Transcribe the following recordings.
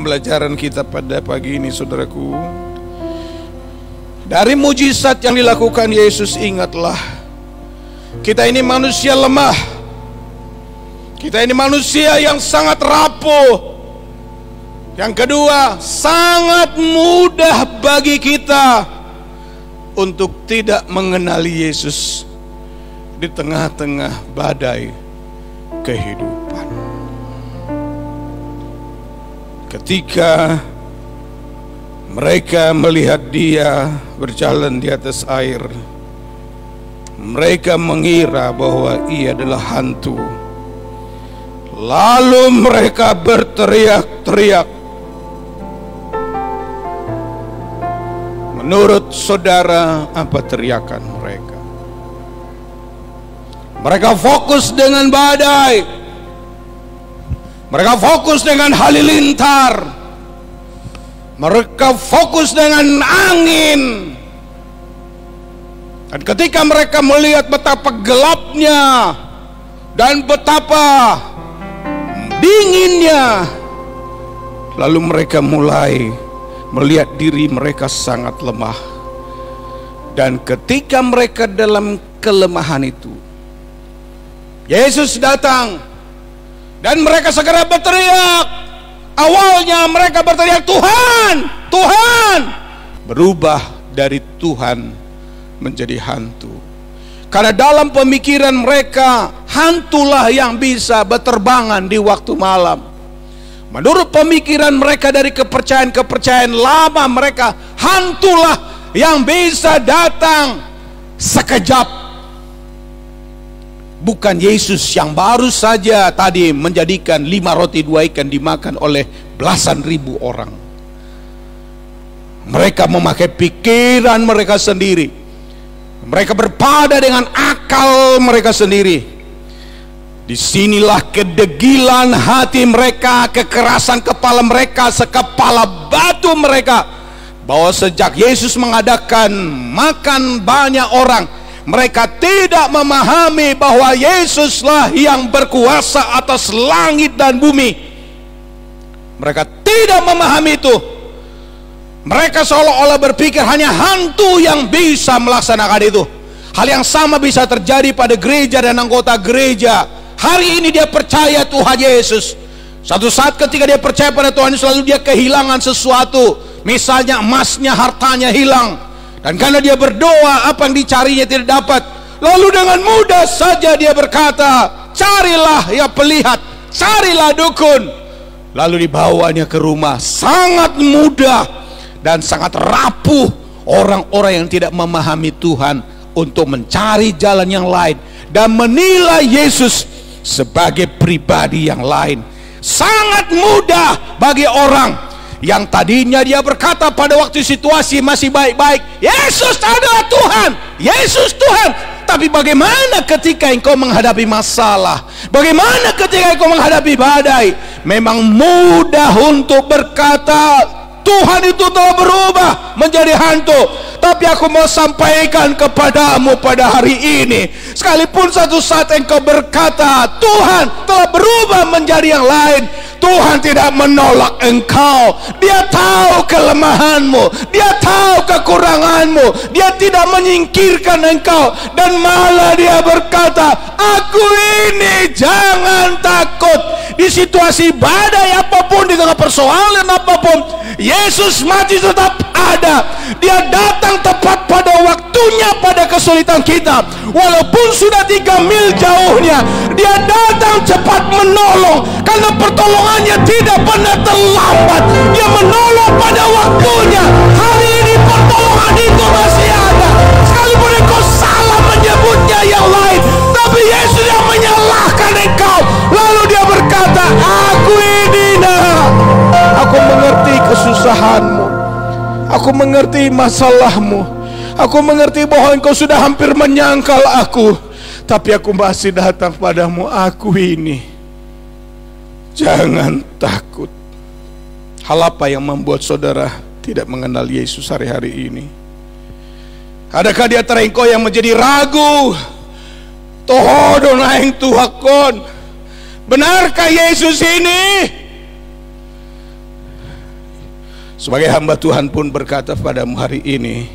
pembelajaran kita pada pagi ini, saudaraku. Dari mujizat yang dilakukan Yesus, ingatlah, kita ini manusia lemah. Kita ini manusia yang sangat rapuh. Yang kedua, sangat mudah bagi kita untuk tidak mengenali Yesus di tengah-tengah badai kehidupan. Ketika mereka melihat Dia berjalan di atas air, mereka mengira bahwa Ia adalah hantu. Lalu mereka berteriak-teriak. Menurut saudara, apa teriakan mereka? Mereka fokus dengan badai. Mereka fokus dengan halilintar. Mereka fokus dengan angin. Dan ketika mereka melihat betapa gelapnya dan betapa dinginnya, lalu mereka mulai melihat diri mereka sangat lemah. Dan ketika mereka dalam kelemahan itu, Yesus datang dan mereka segera berteriak. Awalnya mereka berteriak, Tuhan, Tuhan. Berubah dari Tuhan menjadi hantu. Karena dalam pemikiran mereka, hantulah yang bisa berterbangan di waktu malam. Menurut pemikiran mereka dari kepercayaan-kepercayaan lama mereka, hantulah yang bisa datang sekejap. Bukan Yesus yang baru saja tadi menjadikan 5 roti 2 ikan dimakan oleh belasan ribu orang. Mereka memakai pikiran mereka sendiri. Mereka berpada dengan akal mereka sendiri. Disinilah kedegilan hati mereka, kekerasan kepala mereka, sekepala batu mereka. Bahwa sejak Yesus mengadakan makan banyak orang, mereka tidak memahami bahwa Yesuslah yang berkuasa atas langit dan bumi. Mereka tidak memahami itu. Mereka seolah-olah berpikir hanya hantu yang bisa melaksanakan itu. Hal yang sama bisa terjadi pada gereja dan anggota gereja. Hari ini dia percaya Tuhan Yesus. Satu saat ketika dia percaya pada Tuhan Yesus, lalu dia kehilangan sesuatu. Misalnya emasnya, hartanya hilang. Dan karena dia berdoa, apa yang dicarinya tidak dapat. Lalu dengan mudah saja dia berkata, carilah ya pelihat, carilah dukun. Lalu dibawanya ke rumah. Sangat mudah dan sangat rapuh orang-orang yang tidak memahami Tuhan untuk mencari jalan yang lain dan menilai Yesus sebagai pribadi yang lain. Sangat mudah bagi orang yang tadinya dia berkata pada waktu situasi masih baik-baik, Yesus adalah Tuhan, Yesus Tuhan. Tapi bagaimana ketika engkau menghadapi masalah? Bagaimana ketika engkau menghadapi badai? Memang mudah untuk berkata Tuhan itu telah berubah menjadi hantu. Tapi aku mau sampaikan kepadamu pada hari ini, sekalipun satu saat engkau berkata Tuhan telah berubah menjadi yang lain, Tuhan tidak menolak engkau. Dia tahu kelemahanmu, Dia tahu kekuranganmu, Dia tidak menyingkirkan engkau. Dan malah Dia berkata, aku ini jangan takut. Di situasi badai apapun, di tengah persoalan apapun, Yesus masih tetap ada. Dia datang tepat pada waktunya pada kesulitan kita. Walaupun sudah 3 mil jauhnya, Dia datang cepat menolong. Karena pertolongannya tidak pernah terlambat. Dia menolong pada waktunya. Hari ini pertolongan itu masih ada. Sekalipun engkau salah menyebutnya yang lain, tapi Yesus yang menyalahkan engkau. Lalu Dia berkata, aku ini nah. Aku mengerti kesusahanmu, aku mengerti masalahmu, aku mengerti bahwa engkau sudah hampir menyangkal aku, tapi aku masih datang padamu. Aku ini, jangan takut. Hal apa yang membuat saudara tidak mengenal Yesus hari-hari ini? Adakah di antara engkau yang menjadi ragu? Tohodon aing tuhakon, benarkah Yesus ini? Sebagai hamba Tuhan pun berkata padamu hari ini,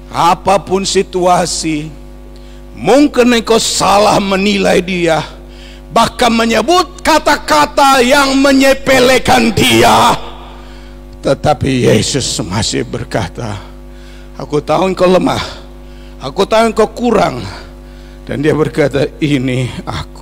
apapun situasi, mungkin engkau salah menilai dia, bahkan menyebut kata-kata yang menyepelekan dia, tetapi Yesus masih berkata, aku tahu engkau lemah, aku tahu engkau kurang. Dan dia berkata, ini aku.